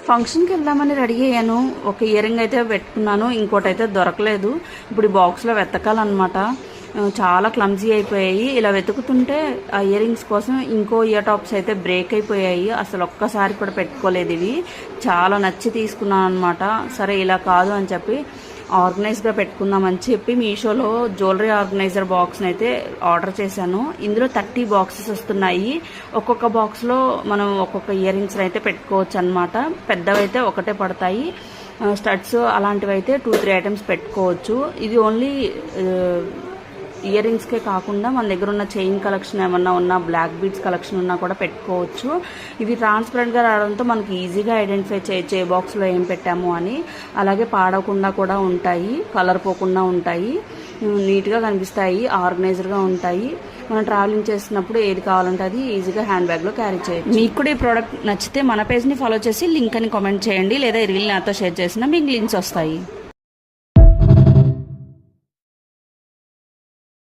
ఫంక్షన్కి వెళ్దామని రెడీ అయ్యాను. ఒక ఇయర్ రింగ్ అయితే పెట్టుకున్నాను, ఇంకోటి అయితే దొరకలేదు. ఇప్పుడు ఈ బాక్స్లో వెతకాలన్నమాట. చాలా క్లమ్జీ అయిపోయాయి. ఇలా వెతుకుతుంటే ఆ ఇయర్ రింగ్స్ కోసం ఇంకో ఇయర్ టాప్స్ అయితే బ్రేక్ అయిపోయాయి. అసలు ఒక్కసారి కూడా పెట్టుకోలేదు. ఇవి చాలా నచ్చి తీసుకున్నాను అనమాట. సరే ఇలా కాదు అని చెప్పి ఆర్గనైజ్గా పెట్టుకుందామని చెప్పి మీషోలో జ్యువెలరీ ఆర్గనైజర్ బాక్స్ని అయితే ఆర్డర్ చేశాను. ఇందులో 30 బాక్సెస్ వస్తున్నాయి. ఒక్కొక్క బాక్స్లో మనం ఒక్కొక్క ఇయర్ రింగ్స్ అయితే పెట్టుకోవచ్చు అనమాట. పెద్దవైతే ఒకటే పడతాయి. స్టడ్స్ అలాంటివి అయితే 2-3 ఐటమ్స్ పెట్టుకోవచ్చు. ఇది ఓన్లీ ఇయర్ రింగ్స్కే కాకుండా మన దగ్గర ఉన్న చైన్ కలెక్షన్ ఏమన్నా ఉన్నా, బ్లాక్ బీడ్స్ కలెక్షన్ ఉన్నా కూడా పెట్టుకోవచ్చు. ఇవి ట్రాన్స్పరెంట్గా రావడంతో మనకి ఈజీగా ఐడెంటిఫై చేయొచ్చు ఏ బాక్స్లో ఏం పెట్టాము అని. అలాగే పాడకుండా కూడా ఉంటాయి, కలర్ పోకుండా ఉంటాయి, నీట్గా కనిపిస్తాయి, ఆర్గనైజర్గా ఉంటాయి. మనం ట్రావెలింగ్ చేస్తున్నప్పుడు ఏది కావాలంటే అది ఈజీగా హ్యాండ్ బ్యాగ్లో క్యారీ చేయొచ్చు. మీకు కూడా ఈ ప్రోడక్ట్ నచ్చితే మన పేజ్ని ఫాలో చేసి లింక్ అని కామెంట్ చేయండి, లేదా ఈ రీల్ నాతో షేర్ చేసినా మీకు లింక్స్ వస్తాయి.